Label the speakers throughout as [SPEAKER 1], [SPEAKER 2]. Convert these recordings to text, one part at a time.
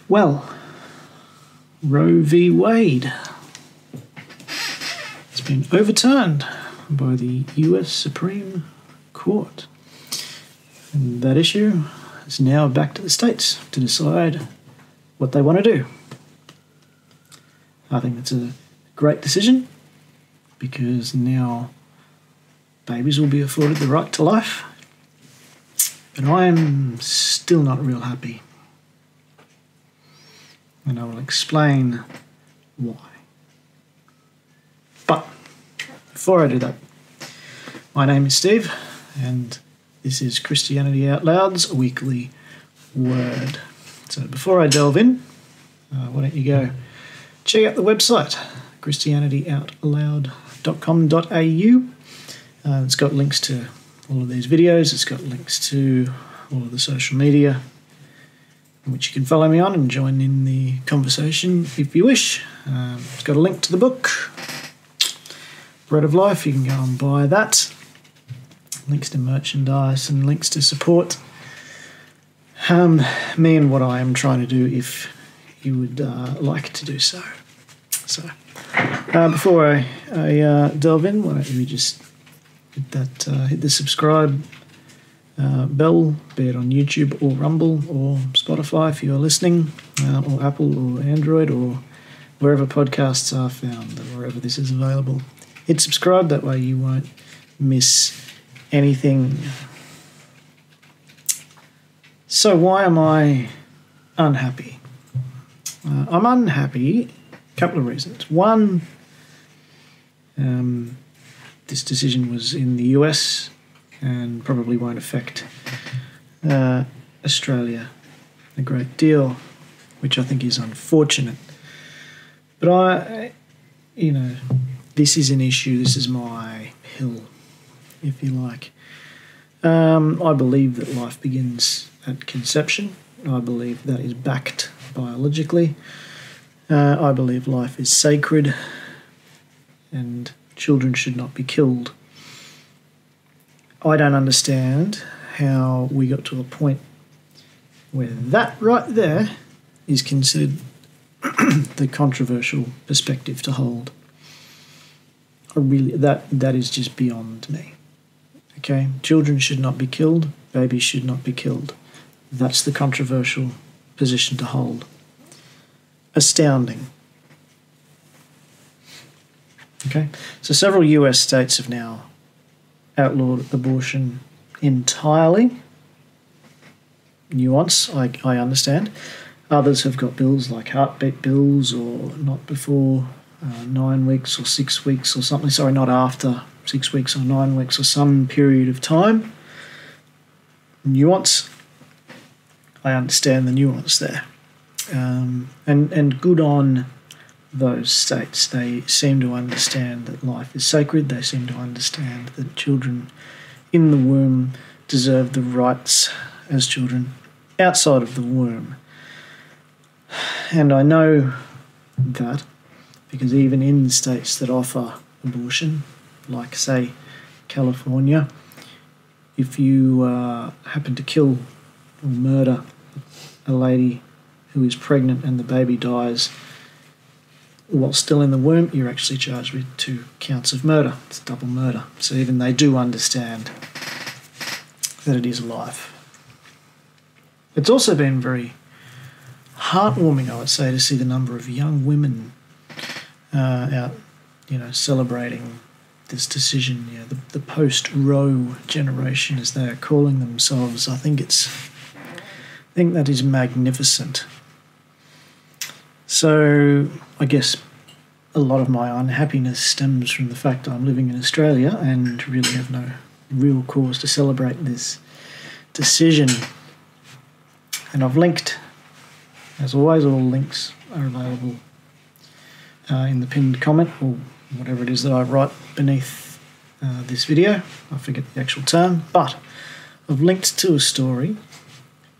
[SPEAKER 1] Well, Roe V Wade. It's been overturned by the US Supreme Court. And that issue is now back to the states to decide what they want to do. I think it's a great decision because now babies will be afforded the right to life. But I am still not real happy. And I will explain why. But before I do that, my name is Steve, and this is Christianity Out Loud's weekly word. So before I delve in, why don't you go check out the website, christianityoutloud.com.au. It's got links to all of these videos. It's got links to all of the social media, which you can follow me on and join in the conversation if you wish. It's got a link to the book, Bread of Life. You can go and buy that. Links to merchandise and links to support me and what I am trying to do if you would like to do so. So before I delve in, why don't you just hit the subscribe bell, be it on YouTube or Rumble or Spotify if you are listening, or Apple or Android or wherever podcasts are found, or wherever this is available. Hit subscribe, that way you won't miss anything. So why am I unhappy? I'm unhappy, a couple of reasons. One, this decision was in the US and probably won't affect Australia a great deal, which I think is unfortunate. But this is an issue, this is my hill, if you like. I believe that life begins at conception. I believe that is backed biologically. I believe life is sacred and children should not be killed. I don't understand how we got to a point where that right there is considered the controversial perspective to hold. That is just beyond me. Okay, children should not be killed, babies should not be killed. That's the controversial position to hold. Astounding. Okay, so several US states have now outlawed abortion entirely. Nuance, I understand. Others have got bills like heartbeat bills, or not before 9 weeks or 6 weeks or something. Sorry, not after 6 weeks or 9 weeks or some period of time. Nuance. I understand the nuance there. And good on those states. They seem to understand that life is sacred. They seem to understand that children in the womb deserve the rights as children outside of the womb. And I know that because even in states that offer abortion, like, say, California, if you happen to kill or murder a lady who is pregnant and the baby dies while still in the womb, you're actually charged with 2 counts of murder. It's double murder. So even they do understand that it is life. It's also been very heartwarming, I would say, to see the number of young women out, celebrating this decision. The post-Roe generation, as they are calling themselves. I think that is magnificent. So I guess a lot of my unhappiness stems from the fact I'm living in Australia and really have no real cause to celebrate this decision. And I've linked, as always, all links are available in the pinned comment or whatever it is that I write beneath this video. I forget the actual term, but I've linked to a story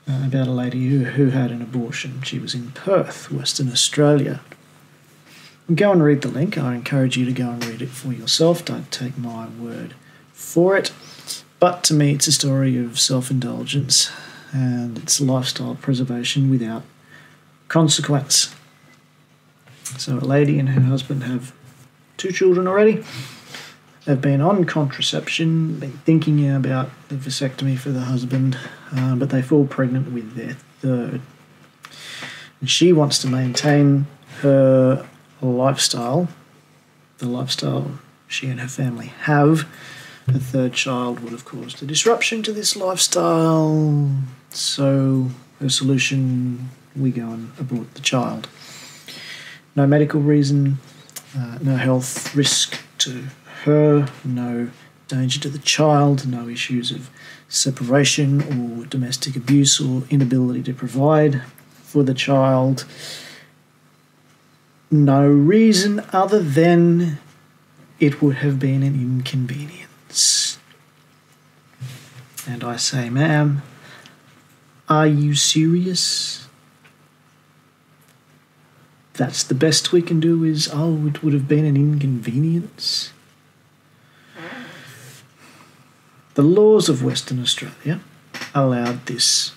[SPEAKER 1] about a lady who had an abortion. She was in Perth, Western Australia. Go and read the link. I encourage you to go and read it for yourself. Don't take my word for it. But to me, it's a story of self-indulgence and it's lifestyle preservation without consequence. So a lady and her husband have 2 children already. They've been on contraception, been thinking about the vasectomy for the husband, but they fall pregnant with their 3rd. And she wants to maintain her lifestyle, the lifestyle she and her family have. The 3rd child would have caused a disruption to this lifestyle, so her solution, we go and abort the child. No medical reason, no health risk to her, no danger to the child, no issues of separation or domestic abuse or inability to provide for the child. No reason other than it would have been an inconvenience. And I say, ma'am, are you serious? That's the best we can do is, it would have been an inconvenience. The laws of Western Australia allowed this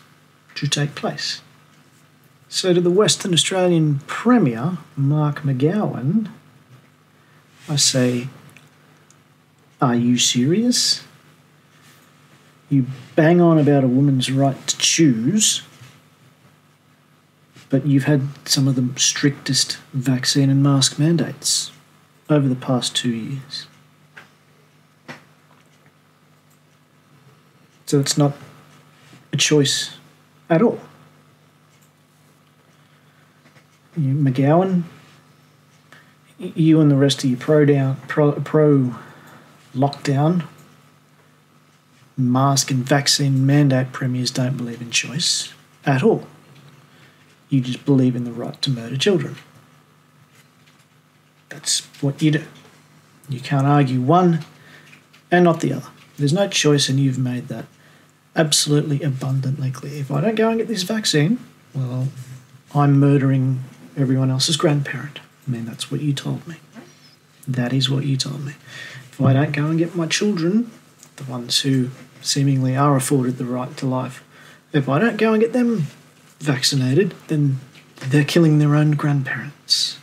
[SPEAKER 1] to take place. So to the Western Australian Premier, Mark McGowan, I say, are you serious? You bang on about a woman's right to choose, but you've had some of the strictest vaccine and mask mandates over the past 2 years. So it's not a choice at all. You, McGowan, you and the rest of your pro lockdown, mask and vaccine mandate premiers don't believe in choice at all. You just believe in the right to murder children. That's what you do. You can't argue one and not the other. There's no choice, and you've made that absolutely abundantly clear. If I don't go and get this vaccine, well, I'm murdering everyone else's grandparent. I mean, that's what you told me. That is what you told me. If I don't go and get my children, the ones who seemingly are afforded the right to life, if I don't go and get them vaccinated, then they're killing their own grandparents.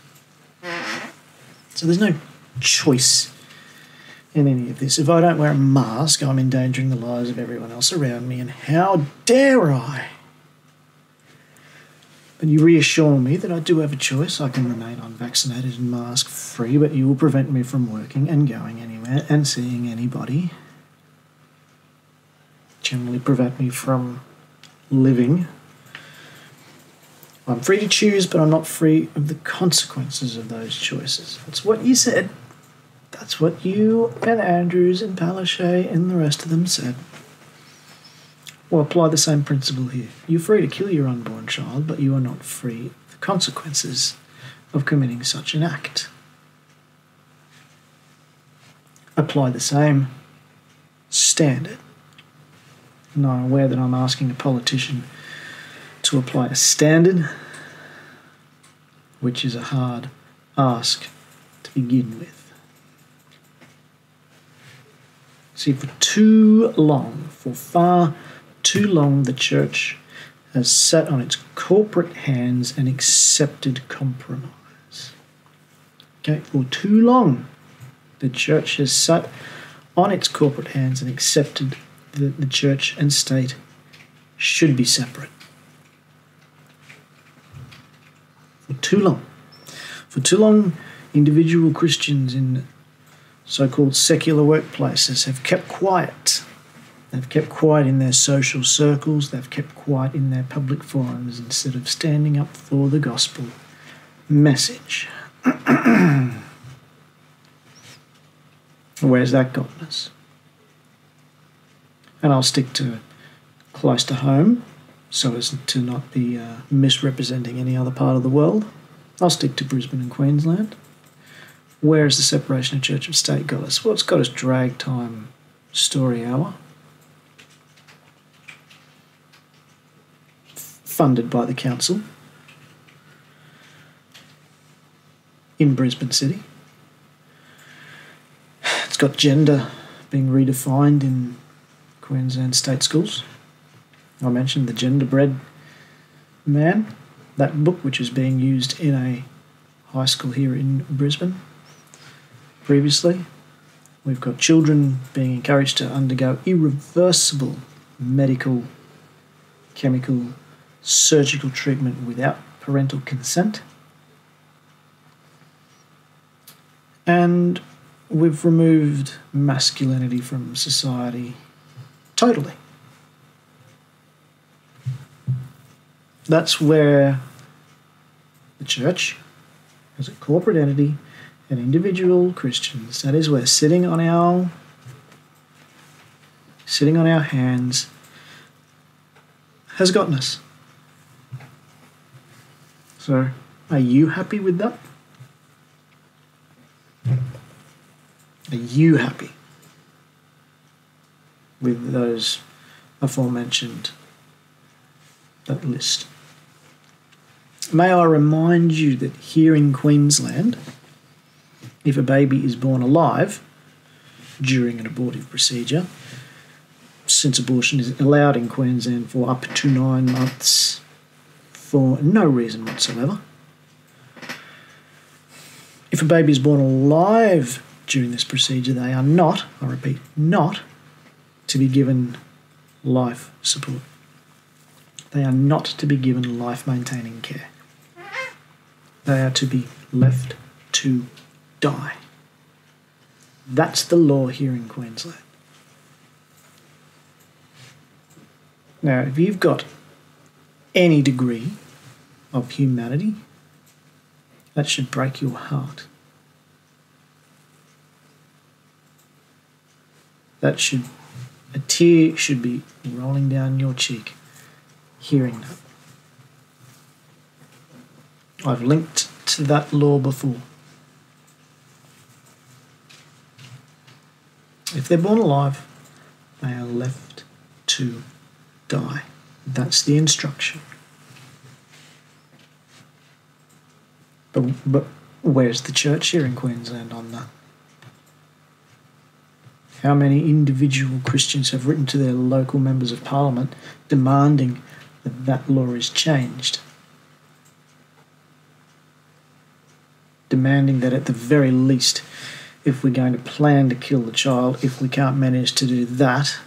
[SPEAKER 1] So there's no choice in any of this. If I don't wear a mask, I'm endangering the lives of everyone else around me, and how dare I? But you reassure me that I do have a choice. I can remain unvaccinated and mask-free, but you will prevent me from working and going anywhere and seeing anybody. Generally prevent me from living. I'm free to choose, but I'm not free of the consequences of those choices. That's what you said. That's what you and Andrews and Palaszczuk and the rest of them said. Well, apply the same principle here. You're free to kill your unborn child, but you are not free of the consequences of committing such an act. Apply the same standard. And I'm aware that I'm asking a politician to apply a standard, which is a hard ask to begin with. See, for far too long, the church has sat on its corporate hands and accepted compromise. Okay, for too long, the church has sat on its corporate hands and accepted that the church and state should be separate. For too long. For too long, individual Christians in so-called secular workplaces have kept quiet. They've kept quiet in their social circles. They've kept quiet in their public forums instead of standing up for the gospel message. Where's that gotten us? And I'll stick to close to home so as to not be misrepresenting any other part of the world. I'll stick to Brisbane and Queensland. Where has the separation of church and state got us? Well, it's got us drag time story hour, funded by the council in Brisbane City. It's got gender being redefined in Queensland state schools. I mentioned the genderbread man that book, which is being used in a high school here in Brisbane previously. We've got children being encouraged to undergo irreversible medical, chemical, surgical treatment without parental consent. And we've removed masculinity from society totally. That's where the church, as a corporate entity, and individual Christians, that is where sitting on our hands has gotten us. So, are you happy with that? Are you happy with those aforementioned, that list? May I remind you that here in Queensland, if a baby is born alive during an abortive procedure, since abortion is allowed in Queensland for up to 9 months for no reason whatsoever, if a baby is born alive during this procedure, they are not, I repeat, not to be given life support. They are not to be given life-maintaining care. They are to be left to die. That's the law here in Queensland. Now, if you've got any degree of humanity, that should break your heart. A tear should be rolling down your cheek hearing that. I've linked to that law before. If they're born alive, they are left to die. That's the instruction. But where's the church here in Queensland on that? How many individual Christians have written to their local members of parliament demanding that that law is changed? Demanding that at the very least, if we're going to plan to kill the child, if we can't manage to do that,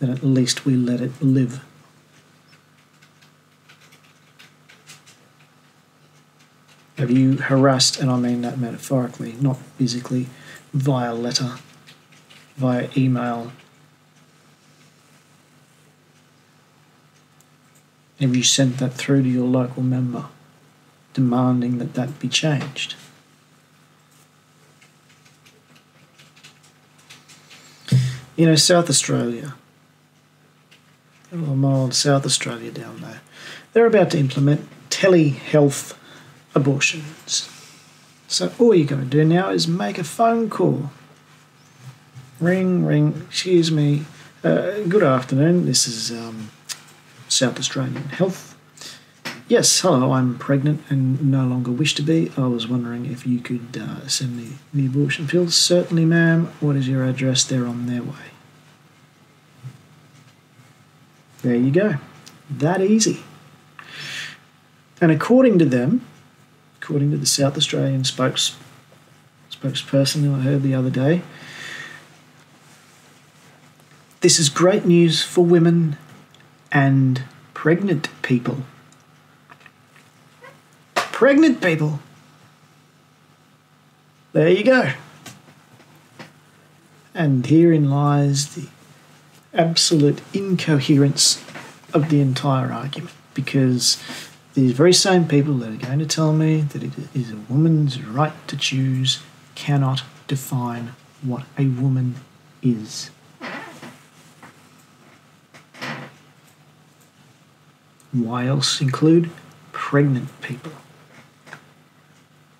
[SPEAKER 1] then at least we let it live. Have you harassed, and I mean that metaphorically, not physically, via letter, via email? Have you sent that through to your local member, demanding that that be changed? You know, South Australia, my old South Australia down there, they're about to implement telehealth abortions. So all you got to do now is make a phone call. Ring, ring, excuse me, good afternoon, this is South Australian Health. Yes, hello, I'm pregnant and no longer wish to be. I was wondering if you could send me the abortion pills. Certainly, ma'am. What is your address? They're on their way. There you go. That easy. And according to them, according to the South Australian spokesperson who I heard the other day, this is great news for women and pregnant people. Pregnant people. There you go. And herein lies the absolute incoherence of the entire argument, because these very same people that are going to tell me that it is a woman's right to choose cannot define what a woman is. Why else include pregnant people?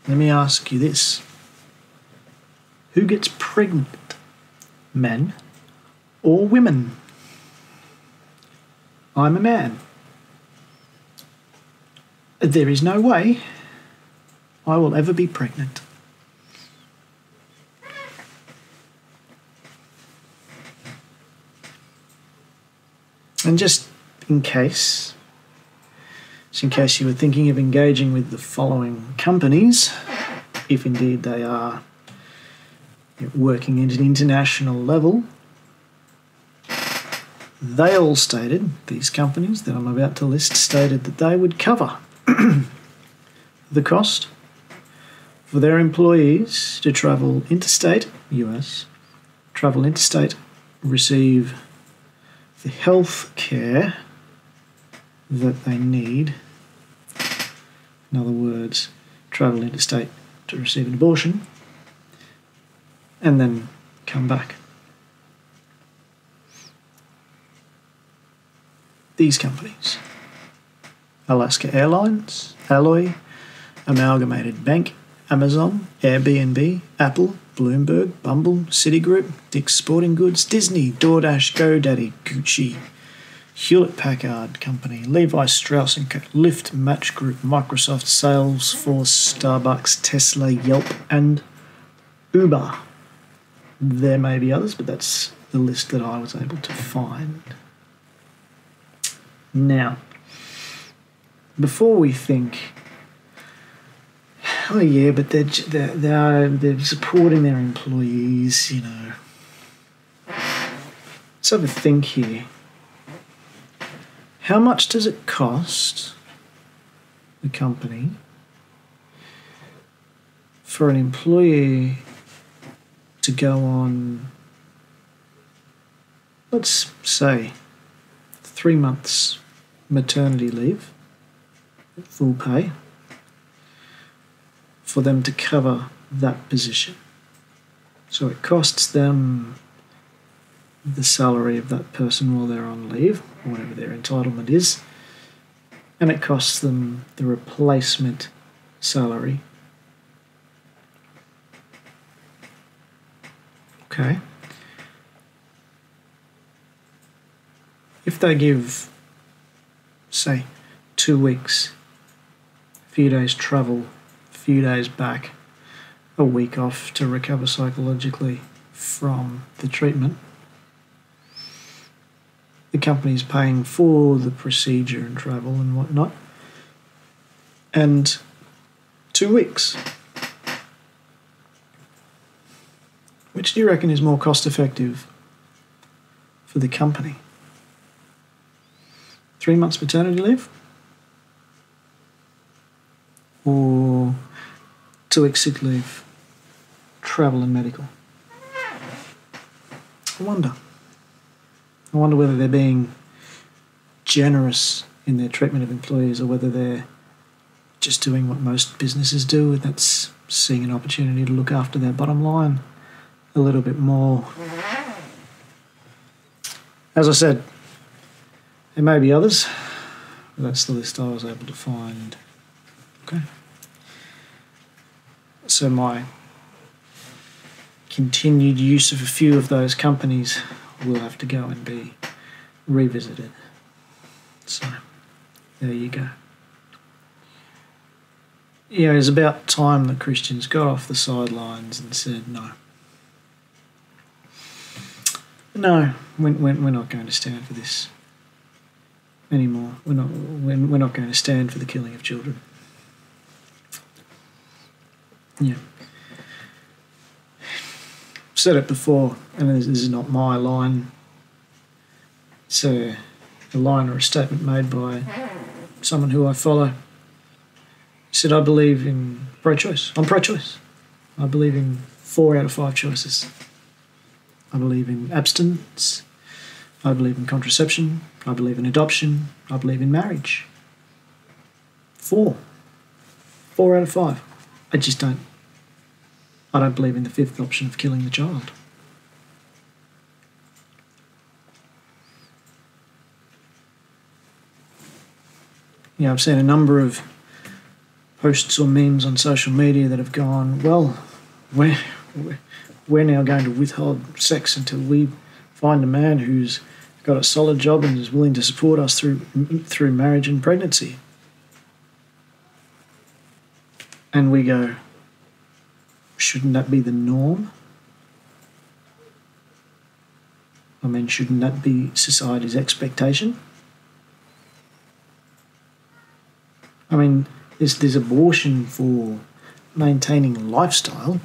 [SPEAKER 1] Let me ask you this. Who gets pregnant? Men or women? I'm a man. There is no way I will ever be pregnant. And just in case So in case you were thinking of engaging with the following companies, if indeed they are working at an international level, they all stated, these companies that I'm about to list, stated that they would cover the cost for their employees to travel interstate, US, travel interstate, receive the health care that they need. In other words, travel interstate to receive an abortion and then come back. These companies: Alaska Airlines, Alloy, Amalgamated Bank, Amazon, Airbnb, Apple, Bloomberg, Bumble, Citigroup, Dick's Sporting Goods, Disney, DoorDash, GoDaddy, Gucci, Hewlett-Packard Company, Levi Strauss & Co, Lyft, Match Group, Microsoft, Salesforce, Starbucks, Tesla, Yelp, and Uber. There may be others, but that's the list that I was able to find. Now, before we think, oh yeah, but they're supporting their employees, you know. Let's have a think here. How much does it cost the company for an employee to go on, let's say, 3 months maternity leave, full pay, for them to cover that position? So it costs them the salary of that person while they're on leave, or whatever their entitlement is, and it costs them the replacement salary. Okay. If they give, say, 2 weeks, a few days travel, a few days back, a week off to recover psychologically from the treatment, the company's paying for the procedure and travel and whatnot, and 2 weeks. Which do you reckon is more cost effective for the company? 3 months maternity leave? Or 2 weeks sick leave, travel and medical? I wonder whether they're being generous in their treatment of employees or whether they're just doing what most businesses do, and that's seeing an opportunity to look after their bottom line a little bit more. As I said, there may be others, but that's the list I was able to find. Okay. So my continued use of a few of those companies will have to go and be revisited. So there you go. Yeah, it was about time that Christians got off the sidelines and said, no, we're not going to stand for this anymore. We're not going to stand for the killing of children. Yeah. I've said it before, and this is not my line. It's a line or a statement made by someone who I follow. He said, I believe in pro-choice. I'm pro-choice. I believe in 4 out of 5 choices. I believe in abstinence. I believe in contraception. I believe in adoption. I believe in marriage. 4 out of 5. I don't believe in the 5th option of killing the child. Yeah, I've seen a number of posts or memes on social media that have gone, well, we're now going to withhold sex until we find a man who's got a solid job and is willing to support us through marriage and pregnancy. And we go, shouldn't that be the norm? I mean, shouldn't that be society's expectation? I mean, there's abortion for maintaining lifestyle.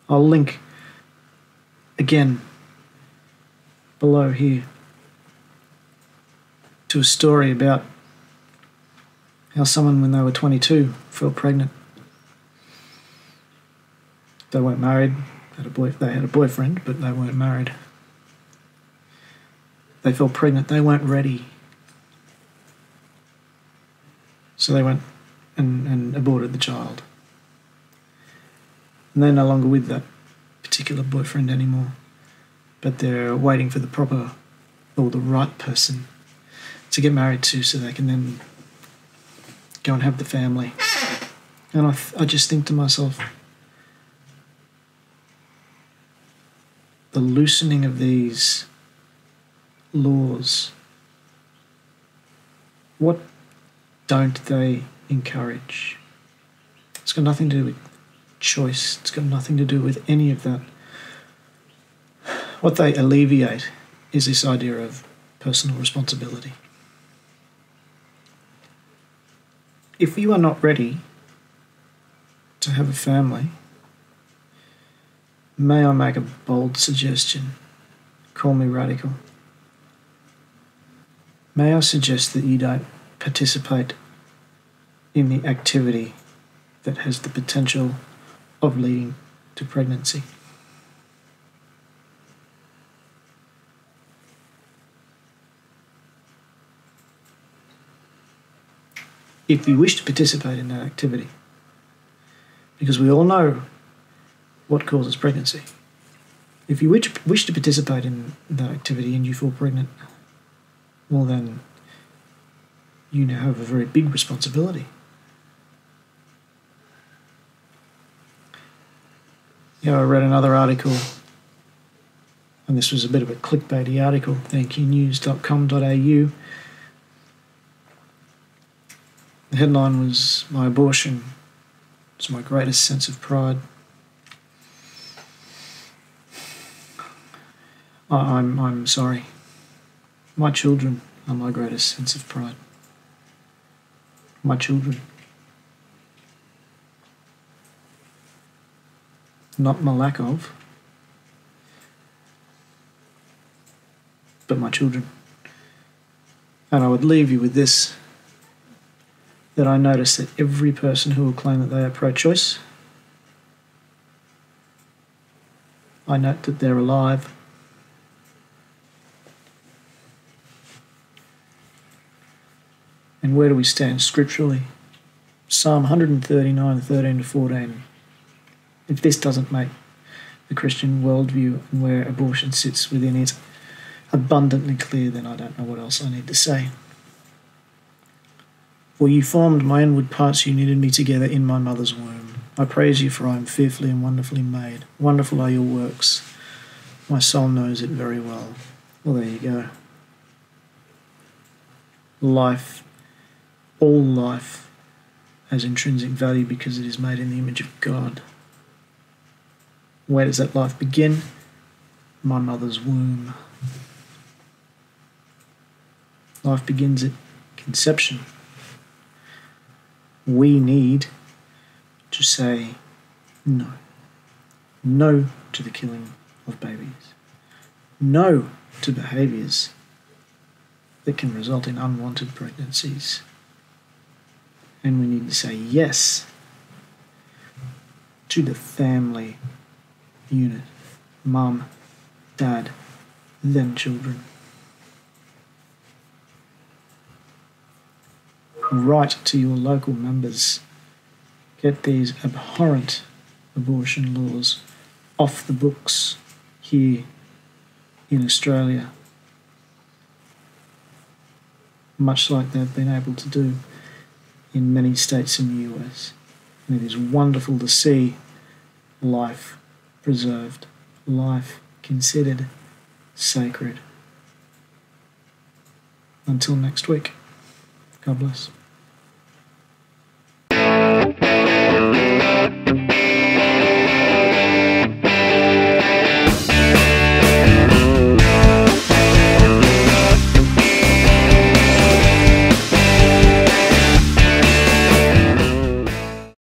[SPEAKER 1] I'll link again below here to a story about how someone, when they were 22, fell pregnant. They weren't married. They had a boyfriend, but they weren't married. They fell pregnant. They weren't ready. So they went and aborted the child. And they're no longer with that particular boyfriend anymore. But they're waiting for the proper or the right person to get married to, so they can then go and have the family. And I just think to myself, the loosening of these laws, what don't they encourage? It's got nothing to do with choice. It's got nothing to do with any of that. What they alleviate is this idea of personal responsibility. If you are not ready to have a family, may I make a bold suggestion? Call me radical. May I suggest that you don't participate in the activity that has the potential of leading to pregnancy? If you wish to participate in that activity, because we all know what causes pregnancy. If you wish to participate in that activity and you fall pregnant, well then you now have a very big responsibility. I read another article, and this was a bit of a clickbaity article, thankyonews.com.au. The headline was, "My abortion is my greatest sense of pride." I'm sorry. My children are my greatest sense of pride. My children. Not my lack of, but my children. And I would leave you with this, that I notice that every person who will claim that they are pro-choice, I note that they're alive. And where do we stand scripturally? Psalm 139, 13 to 14. If this doesn't make the Christian worldview and where abortion sits within it abundantly clear, then I don't know what else I need to say. For you formed my inward parts, you knitted me together in my mother's womb. I praise you, for I am fearfully and wonderfully made. Wonderful are your works. My soul knows it very well. Well, there you go. Life, all life, has intrinsic value because it is made in the image of God. Where does that life begin? My mother's womb. Life begins at conception. We need to say no. No to the killing of babies. No to behaviours that can result in unwanted pregnancies. And we need to say yes to the family unit. Mum, dad, then children. Write to your local members. Get these abhorrent abortion laws off the books here in Australia, much like they've been able to do in many states in the US. And it is wonderful to see life preserved, life considered sacred. Until next week, God bless.